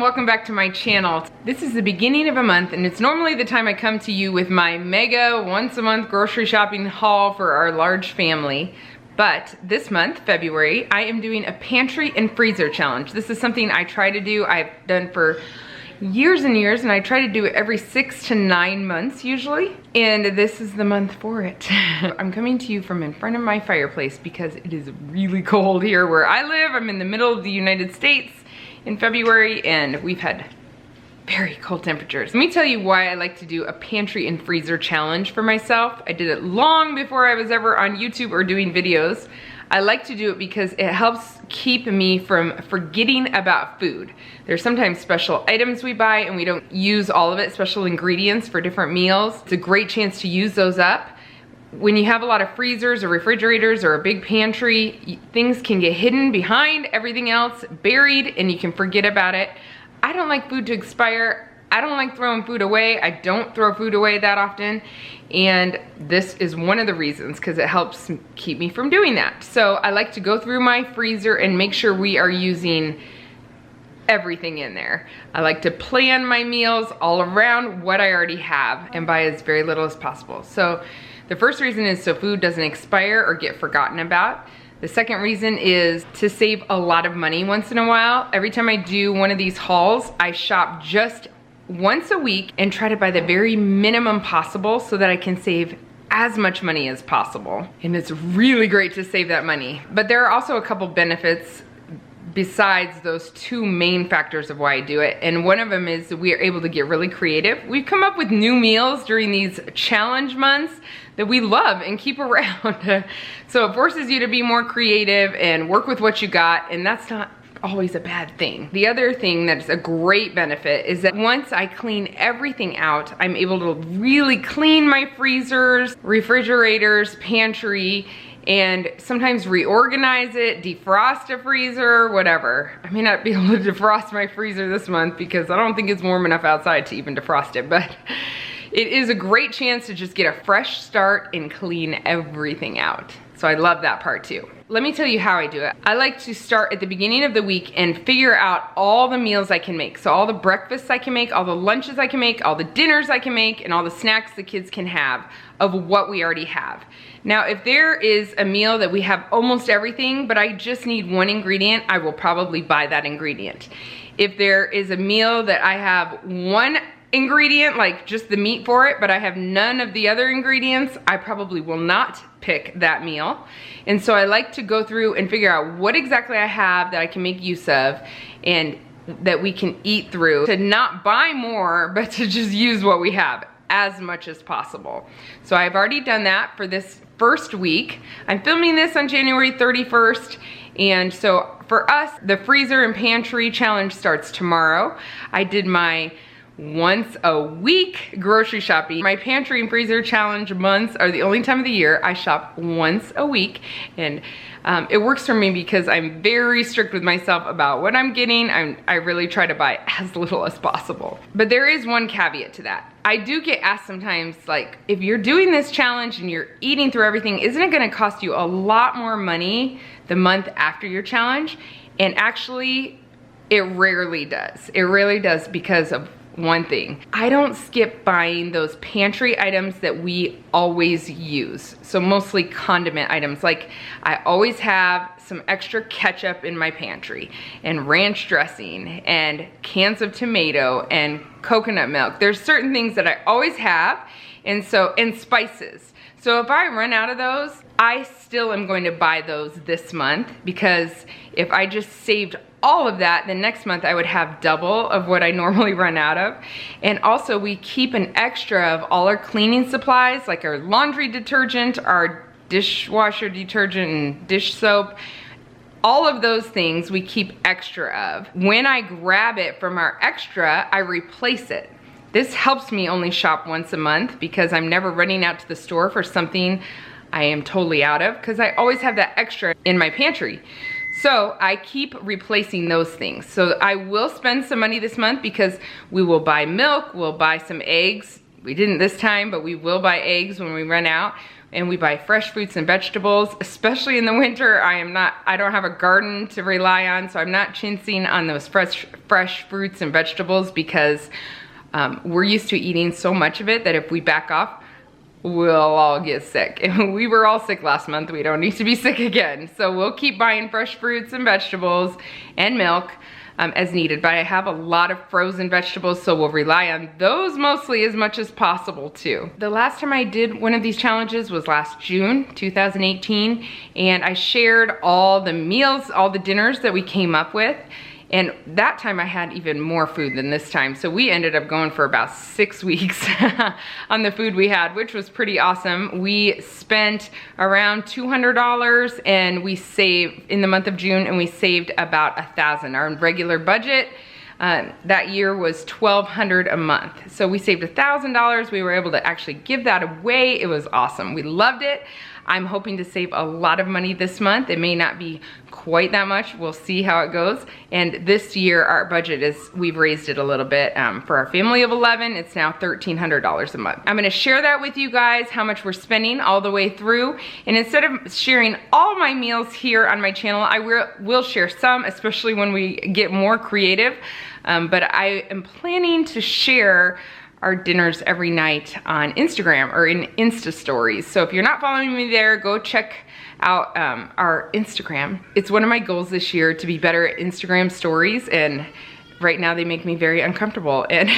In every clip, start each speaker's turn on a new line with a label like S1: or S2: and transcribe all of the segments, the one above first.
S1: welcome back to my channel. This is the beginning of a month and it's normally the time I come to you with my mega once a month grocery shopping haul for our large family. But this month, February, I am doing a pantry and freezer challenge. This is something I try to do, I've done for years and years, and I try to do it every 6 to 9 months usually. And this is the month for it. I'm coming to you from in front of my fireplace because it is really cold here where I live. I'm in the middle of the United States in February and we've had very cold temperatures. Let me tell you why I like to do a pantry and freezer challenge for myself. I did it long before I was ever on YouTube or doing videos. I like to do it because it helps keep me from forgetting about food. There's sometimes special items we buy and we don't use all of it, special ingredients for different meals. It's a great chance to use those up. When you have a lot of freezers or refrigerators or a big pantry, things can get hidden behind everything else, buried, and you can forget about it. I don't like food to expire. I don't like throwing food away. I don't throw food away that often. And this is one of the reasons, because it helps keep me from doing that. So I like to go through my freezer and make sure we are using everything in there. I like to plan my meals all around what I already have and buy as very little as possible. So the first reason is so food doesn't expire or get forgotten about. The second reason is to save a lot of money once in a while. Every time I do one of these hauls, I shop just once a week and try to buy the very minimum possible so that I can save as much money as possible. And it's really great to save that money. But there are also a couple benefits besides those two main factors of why I do it. And one of them is we are able to get really creative. We've come up with new meals during these challenge months that we love and keep around. So it forces you to be more creative and work with what you got, and that's not always a bad thing. The other thing that's a great benefit is that once I clean everything out, I'm able to really clean my freezers, refrigerators, pantry, and sometimes reorganize it, defrost a freezer, whatever. I may not be able to defrost my freezer this month because I don't think it's warm enough outside to even defrost it, but it is a great chance to just get a fresh start and clean everything out. So I love that part too. Let me tell you how I do it. I like to start at the beginning of the week and figure out all the meals I can make. So all the breakfasts I can make, all the lunches I can make, all the dinners I can make, and all the snacks the kids can have of what we already have. Now, if there is a meal that we have almost everything, but I just need one ingredient, I will probably buy that ingredient. If there is a meal that I have one ingredient, like just the meat for it, but I have none of the other ingredients, I probably will not pick that meal. And so I like to go through and figure out what exactly I have that I can make use of and that we can eat through, to not buy more, but to just use what we have as much as possible. So I've already done that for this first week. I'm filming this on January 31st. And so for us, the freezer and pantry challenge starts tomorrow. I did my once a week grocery shopping. My pantry and freezer challenge months are the only time of the year I shop once a week, and it works for me because I'm very strict with myself about what I'm getting. I really try to buy as little as possible. But there is one caveat to that. I do get asked sometimes, like, if you're doing this challenge and you're eating through everything, isn't it gonna cost you a lot more money the month after your challenge? And actually, it rarely does. It rarely does because of one thing. I don't skip buying those pantry items that we always use. So mostly condiment items. Like I always have some extra ketchup in my pantry and ranch dressing and cans of tomato and coconut milk. There's certain things that I always have, and spices. So if I run out of those, I still am going to buy those this month, because if I just saved all of that, then next month I would have double of what I normally run out of. And also we keep an extra of all our cleaning supplies, like our laundry detergent, our dishwasher detergent, and dish soap. All of those things we keep extra of. When I grab it from our extra, I replace it. This helps me only shop once a month because I'm never running out to the store for something I am totally out of, because I always have that extra in my pantry. So I keep replacing those things. So I will spend some money this month because we will buy milk, we'll buy some eggs. We didn't this time, but we will buy eggs when we run out. and we buy fresh fruits and vegetables, especially in the winter. I don't have a garden to rely on, so I'm not chincing on those fresh fruits and vegetables because we're used to eating so much of it that if we back off, we'll all get sick. And we were all sick last month. We don't need to be sick again. So we'll keep buying fresh fruits and vegetables and milk as needed. But I have a lot of frozen vegetables, so we'll rely on those mostly as much as possible too. The last time I did one of these challenges was last June, 2018. And I shared all the meals, all the dinners that we came up with. And that time I had even more food than this time. So we ended up going for about 6 weeks on the food we had, which was pretty awesome. We spent around $200 and we saved in the month of June, and we saved about $1,000. Our regular budget that year was $1,200 a month. So we saved $1,000. We were able to actually give that away. It was awesome. We loved it. I'm hoping to save a lot of money this month. It may not be quite that much. We'll see how it goes. And this year, our budget we've raised it a little bit. For our family of 11, it's now $1,300 a month. I'm gonna share that with you guys, how much we're spending all the way through. And instead of sharing all my meals here on my channel, I will share some, especially when we get more creative. But I am planning to share our dinners every night on Instagram or in Insta stories. So if you're not following me there, go check out our Instagram. It's one of my goals this year to be better at Instagram stories, and right now they make me very uncomfortable. And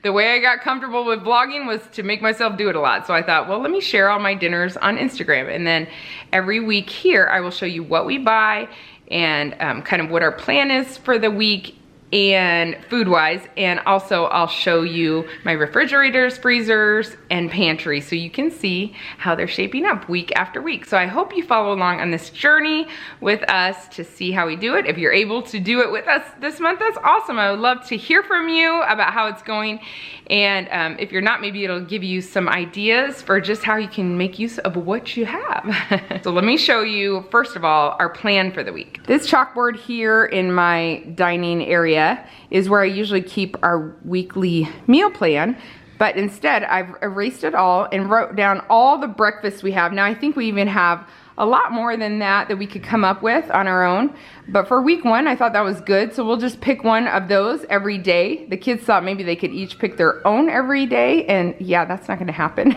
S1: the way I got comfortable with vlogging was to make myself do it a lot. So I thought, well, let me share all my dinners on Instagram. And then every week here, I will show you what we buy and kind of what our plan is for the week and food-wise, and also I'll show you my refrigerators, freezers, and pantry so you can see how they're shaping up week after week. So I hope you follow along on this journey with us to see how we do it. If you're able to do it with us this month, that's awesome. I would love to hear from you about how it's going. And if you're not, maybe it'll give you some ideas for just how you can make use of what you have. So let me show you, first of all, our plan for the week. This chalkboard here in my dining area is where I usually keep our weekly meal plan, but instead I've erased it all and wrote down all the breakfasts we have. Now I think we even have a lot more than that we could come up with on our own, but for week one I thought that was good, so we'll just pick one of those every day. The kids thought maybe they could each pick their own every day, and yeah, that's not gonna happen.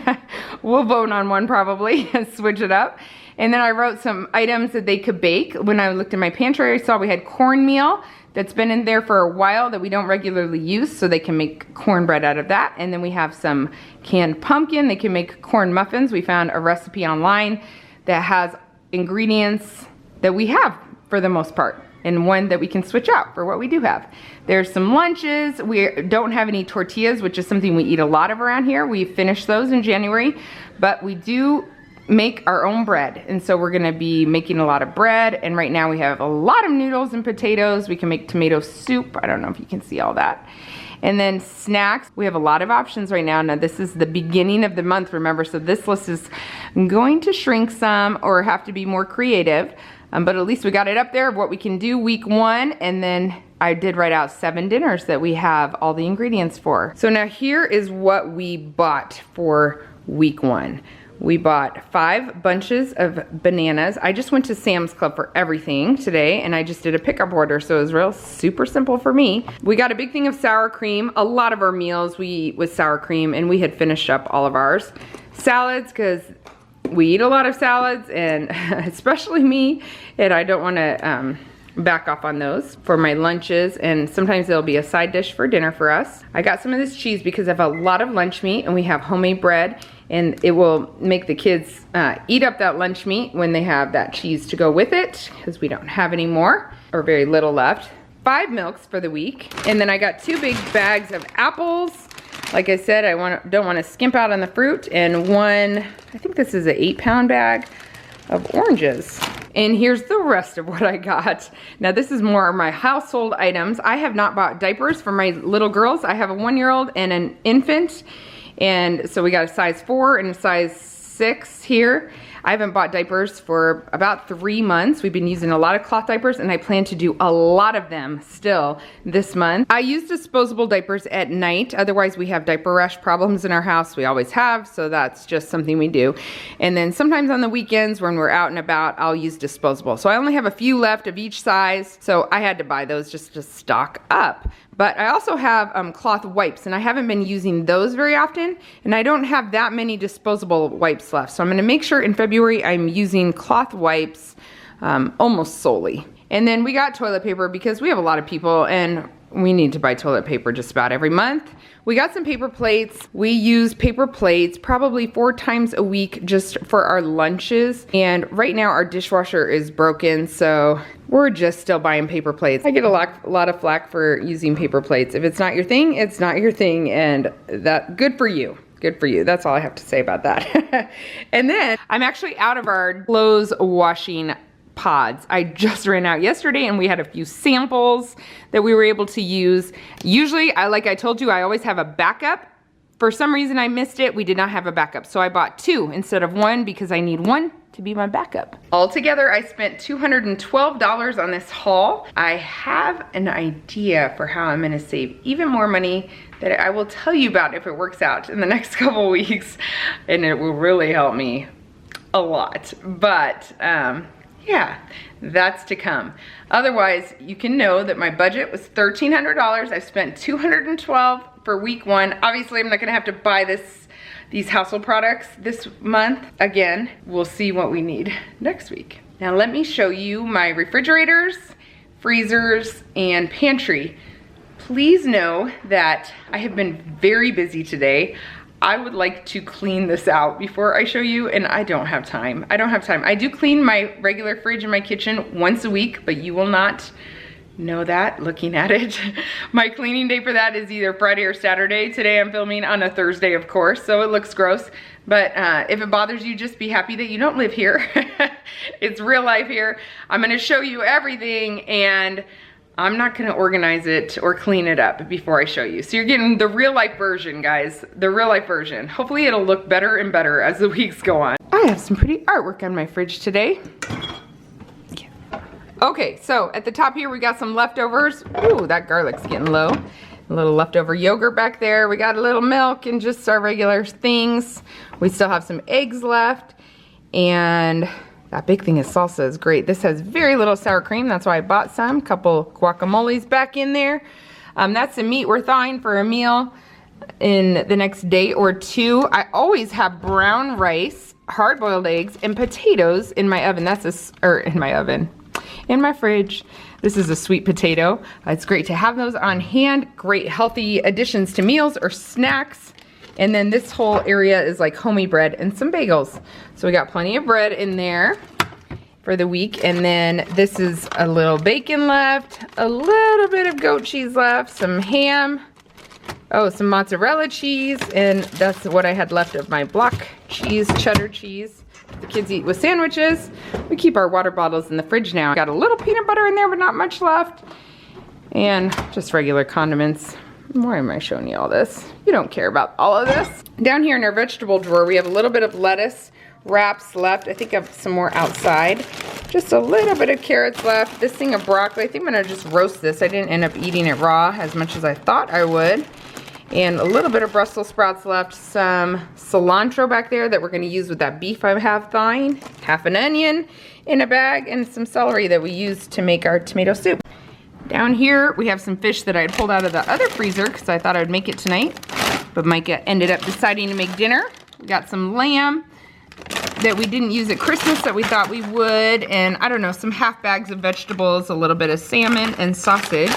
S1: We'll vote on one probably and switch it up. And then I wrote some items that they could bake. When I looked in my pantry, I saw we had cornmeal that's been in there for a while that we don't regularly use, so they can make cornbread out of that. And then we have some canned pumpkin. They can make corn muffins. We found a recipe online that has ingredients that we have for the most part, and one that we can switch out for what we do have. There's some lunches. We don't have any tortillas, which is something we eat a lot of around here. We finished those in January, but we do make our own bread, and so we're gonna be making a lot of bread. And right now we have a lot of noodles and potatoes. We can make tomato soup. I don't know if you can see all that. And then snacks, we have a lot of options right now. Now this is the beginning of the month, remember, so this list is going to shrink some or have to be more creative, but at least we got it up there of what we can do week one. And then I did write out 7 dinners that we have all the ingredients for. So now here is what we bought for week one. We bought 5 bunches of bananas. I just went to Sam's Club for everything today, and I just did a pickup order, so it was super simple for me. We got a big thing of sour cream. A lot of our meals we eat with sour cream, and we had finished up all of ours. Salads, because we eat a lot of salads, and especially me, and I don't want to back off on those for my lunches, and sometimes there'll be a side dish for dinner for us. I got some of this cheese because I have a lot of lunch meat, and we have homemade bread, and it will make the kids eat up that lunch meat when they have that cheese to go with it, because we don't have any more or very little left. 5 milks for the week, and then I got 2 big bags of apples. Like I said, I don't want to skimp out on the fruit, and one, I think this is an 8-pound bag of oranges. And here's the rest of what I got. Now this is more of my household items. I have not bought diapers for my little girls. I have a 1-year-old and an infant. And so we got a size 4 and a size 6 here. I haven't bought diapers for about 3 months. We've been using a lot of cloth diapers, and I plan to do a lot of them still this month. I use disposable diapers at night. Otherwise, we have diaper rash problems in our house. We always have, so that's just something we do. And then sometimes on the weekends when we're out and about, I'll use disposable. So I only have a few left of each size, so I had to buy those just to stock up. But I also have cloth wipes, and I haven't been using those very often, and I don't have that many disposable wipes left. So I'm gonna make sure in February I'm using cloth wipes almost solely. And then we got toilet paper because we have a lot of people and we need to buy toilet paper just about every month. We got some paper plates. We use paper plates probably 4 times a week just for our lunches. And right now our dishwasher is broken, so we're just still buying paper plates. I get a lot of flack for using paper plates. If it's not your thing, it's not your thing, and that good for you. Good for you. That's all I have to say about that. And then I'm actually out of our clothes washing pods. I just ran out yesterday and we had a few samples that we were able to use. Usually, like I told you, I always have a backup. For some reason I missed it. We did not have a backup. So I bought 2 instead of 1 because I need 1 to be my backup. Altogether, I spent $212 on this haul. I have an idea for how I'm gonna save even more money that I will tell you about if it works out in the next couple weeks, and it will really help me a lot. But yeah, that's to come. Otherwise, you can know that my budget was $1,300. I've spent $212 for week 1. Obviously, I'm not gonna have to buy these household products this month. Again, we'll see what we need next week. Now let me show you my refrigerators, freezers, and pantry. Please know that I have been very busy today. I would like to clean this out before I show you, and I don't have time. I don't have time. I do clean my regular fridge in my kitchen once a week, but you will not know that looking at it. My cleaning day for that is either Friday or Saturday. Today I'm filming on a Thursday, of course, so it looks gross. But if it bothers you, just be happy that you don't live here. It's real life here. I'm gonna show you everything, and I'm not gonna organize it or clean it up before I show you. So you're getting the real life version, guys, the real life version. Hopefully it'll look better and better as the weeks go on. I have some pretty artwork on my fridge today. Yeah. Okay, so at the top here we got some leftovers. Ooh, that garlic's getting low. A little leftover yogurt back there. We got a little milk and just our regular things. We still have some eggs left, and that big thing of salsa is great. This has very little sour cream. That's why I bought some. Couple guacamoles back in there. That's the meat we're thawing for a meal in the next day or 2. I always have brown rice, hard-boiled eggs, and potatoes in my oven. In my fridge. This is a sweet potato. It's great to have those on hand. Great healthy additions to meals or snacks. And then this whole area is like homey bread and some bagels. So we got plenty of bread in there for the week. And then this is a little bacon left, a little bit of goat cheese left, some ham, oh, some mozzarella cheese, and that's what I had left of my block cheese, cheddar cheese. The kids eat with sandwiches. We keep our water bottles in the fridge now. Got a little peanut butter in there, but not much left. And just regular condiments. Why am I showing you all this? You don't care about all of this. Down here in our vegetable drawer, we have a little bit of lettuce wraps left. I think I have some more outside. Just a little bit of carrots left. This thing of broccoli, I think I'm gonna just roast this. I didn't end up eating it raw as much as I thought I would. And a little bit of Brussels sprouts left. Some cilantro back there that we're gonna use with that beef I have thawing. Half an onion in a bag, and some celery that we use to make our tomato soup. Down here, we have some fish that I had pulled out of the other freezer because I thought I would make it tonight. But Micah ended up deciding to make dinner. We got some lamb that we didn't use at Christmas that we thought we would. And I don't know, some half bags of vegetables, a little bit of salmon and sausage.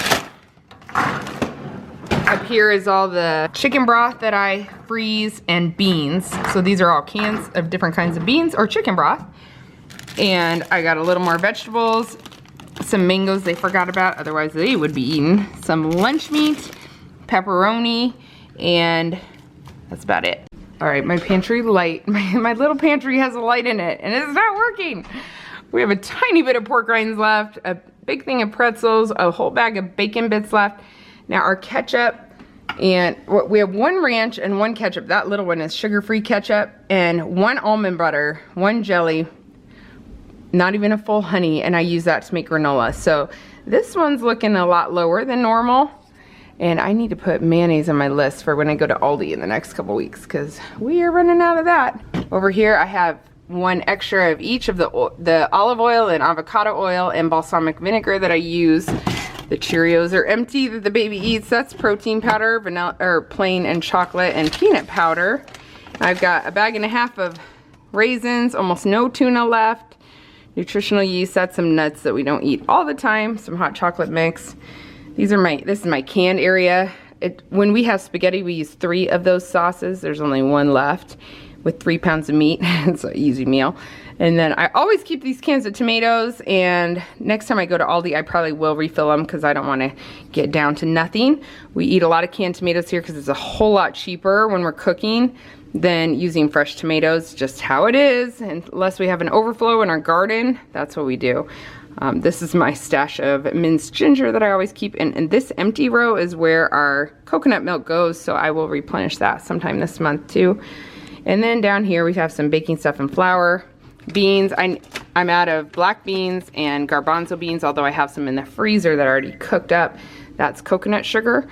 S1: Up here is all the chicken broth that I freeze and beans. So these are all cans of different kinds of beans or chicken broth. And I got a little more vegetables. Some mangoes they forgot about, otherwise they would be eaten. Some lunch meat, pepperoni, and that's about it. All right, my pantry light, my little pantry has a light in it, and it's not working. We have a tiny bit of pork rinds left, a big thing of pretzels, a whole bag of bacon bits left. Now our ketchup And we have 1 ranch and 1 ketchup. That little one is sugar-free ketchup, and 1 almond butter, 1 jelly, not even a full honey, and I use that to make granola. So this one's looking a lot lower than normal, and I need to put mayonnaise on my list for when I go to Aldi in the next couple weeks, because we are running out of that. Over here I have 1 extra of each of the olive oil and avocado oil and balsamic vinegar that I use. The Cheerios are empty that the baby eats. That's protein powder, vanilla, or plain and chocolate and peanut powder. I've got a 1.5 bags of raisins, almost no tuna left. Nutritional yeast, that's some nuts that we don't eat all the time. Some hot chocolate mix. This is my canned area. When we have spaghetti, we use 3 of those sauces. There's only 1 left with 3 pounds of meat. It's an easy meal. And then I always keep these cans of tomatoes, and next time I go to Aldi, I probably will refill them because I don't want to get down to nothing. We eat a lot of canned tomatoes here because it's a whole lot cheaper when we're cooking than using fresh tomatoes, just how it is. And unless we have an overflow in our garden, that's what we do. This is my stash of minced ginger that I always keep, and this empty row is where our coconut milk goes, so I will replenish that sometime this month too. And then down here we have some baking stuff and flour. Beans, I'm out of black beans and garbanzo beans, although I have some in the freezer that are already cooked up. That's coconut sugar,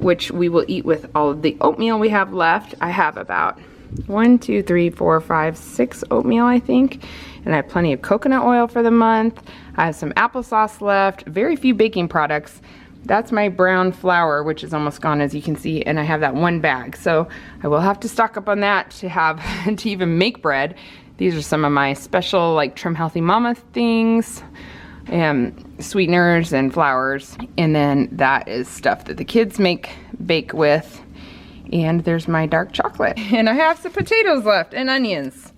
S1: which we will eat with all of the oatmeal we have left. I have about 1, 2, 3, 4, 5, 6 oatmeal, I think. And I have plenty of coconut oil for the month. I have some applesauce left, very few baking products. That's my brown flour, which is almost gone, as you can see, and I have that 1 bag. So I will have to stock up on that to have to even make bread. These are some of my special, like, Trim Healthy Mama things, and sweeteners and flours. And then that is stuff that the kids bake with. And there's my dark chocolate. And I have some potatoes left and onions.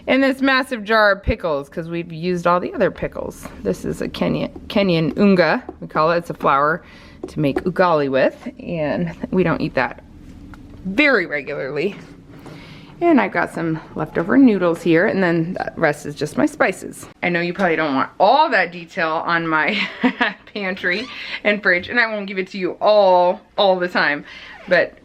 S1: And this massive jar of pickles, because we've used all the other pickles. This is a Kenyan unga, we call it. It's a flour to make ugali with. And we don't eat that very regularly. And I've got some leftover noodles here, and then the rest is just my spices. I know you probably don't want all that detail on my pantry and fridge, and I won't give it to you all the time. But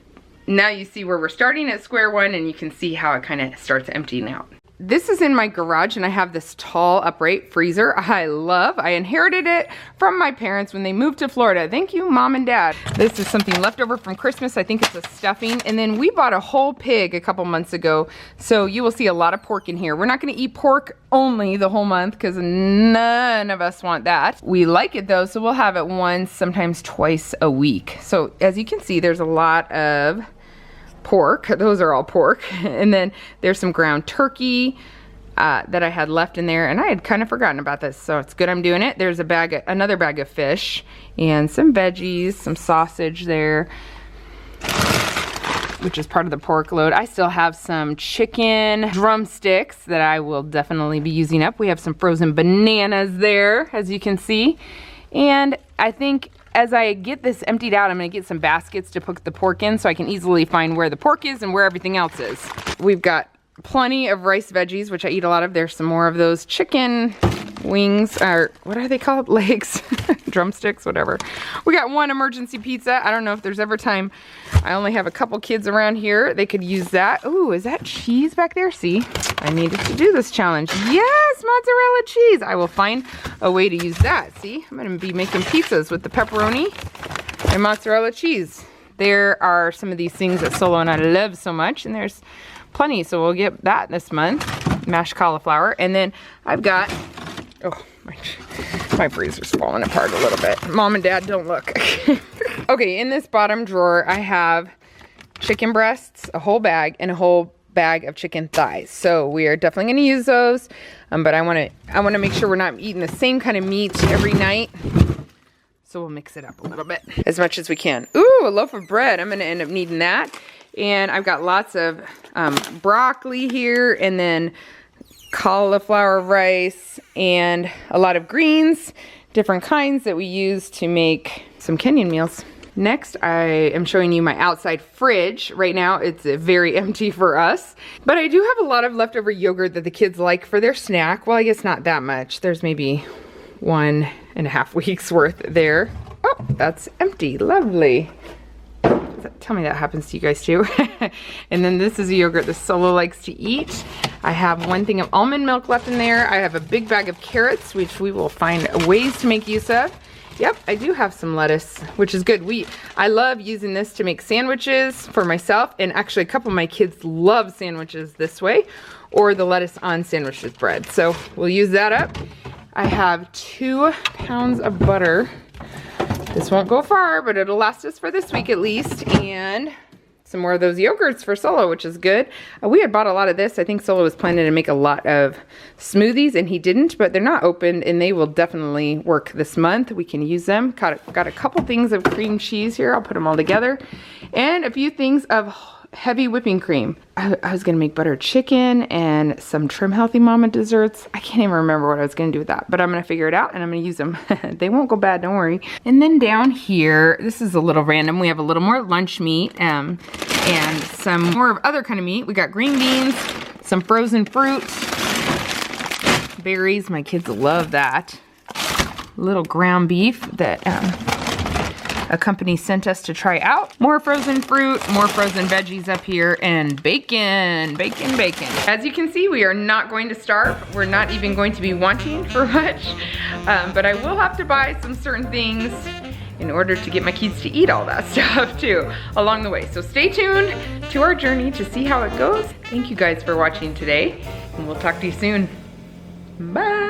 S1: now you see where we're starting at square one, and you can see how it kind of starts emptying out. This is in my garage, and I have this tall upright freezer I inherited it from my parents when they moved to Florida. Thank you, Mom and Dad. This is something left over from Christmas. I think it's a stuffing. And then we bought a whole pig a couple months ago, so you will see a lot of pork in here. We're not gonna eat pork only the whole month because none of us want that. We like it though, so we'll have it once, sometimes twice a week. So as you can see, there's a lot of pork. Those are all pork. And then there's some ground turkey that I had left in there, and I had kind of forgotten about this, so it's good I'm doing it. There's another bag of fish and some veggies, some sausage there, which is part of the pork load. I still have some chicken drumsticks that I will definitely be using up. We have some frozen bananas there, as you can see. And I think as I get this emptied out, I'm gonna get some baskets to put the pork in so I can easily find where the pork is and where everything else is. We've got plenty of rice veggies, which I eat a lot of. There's some more of those chicken wings, or what are they called? Legs, drumsticks, whatever. We got 1 emergency pizza. I don't know if there's ever time. I only have a couple kids around here. They could use that. Ooh, is that cheese back there? See, I needed to do this challenge. Yes, mozzarella cheese. I will find a way to use that. See, I'm gonna be making pizzas with the pepperoni and mozzarella cheese. There are some of these things that Solo and I love so much, and there's plenty, so we'll get that this month. Mashed cauliflower. And then I've got, oh, my freezer's falling apart a little bit. Mom and Dad, don't look. Okay, in this bottom drawer, I have chicken breasts, a whole bag, and a whole bag of chicken thighs. So we are definitely gonna use those, but I wanna make sure we're not eating the same kind of meat every night. So we'll mix it up a little bit, as much as we can. Ooh, a loaf of bread. I'm gonna end up needing that. And I've got lots of broccoli here, and then cauliflower rice, and a lot of greens, different kinds that we use to make some Kenyan meals. Next, I am showing you my outside fridge. Right now, it's very empty for us, but I do have a lot of leftover yogurt that the kids like for their snack. Well, I guess not that much. There's maybe 1.5 weeks worth there. Oh, that's empty. Lovely. Is Tell me that happens to you guys too. And then this is a yogurt that Solo likes to eat. I have 1 thing of almond milk left in there. I have a big bag of carrots, which we will find ways to make use of. Yep, I do have some lettuce, which is good. I love using this to make sandwiches for myself, and actually a couple of my kids love sandwiches this way, or the lettuce on sandwich with bread. So we'll use that up. I have 2 pounds of butter. This won't go far, but it'll last us for this week at least. And some more of those yogurts for Solo, which is good. We had bought a lot of this. I think Solo was planning to make a lot of smoothies, and he didn't, but they're not opened, and they will definitely work this month. We can use them. Got a couple things of cream cheese here. I'll put them all together. And a few things of heavy whipping cream. I was gonna make buttered chicken and some Trim Healthy Mama desserts. I can't even remember what I was gonna do with that, but I'm gonna figure it out and I'm gonna use them. They won't go bad, don't worry. And then down here, this is a little random. We have a little more lunch meat and some more of other kind of meat. We got green beans, some frozen fruit, berries. My kids love that. Little ground beef that a company sent us to try out. More frozen fruit, more frozen veggies up here, and bacon, bacon, bacon. As you can see, we are not going to starve. We're not even going to be wanting for much, but I will have to buy some certain things in order to get my kids to eat all that stuff too along the way. So stay tuned to our journey to see how it goes. Thank you guys for watching today, and we'll talk to you soon. Bye.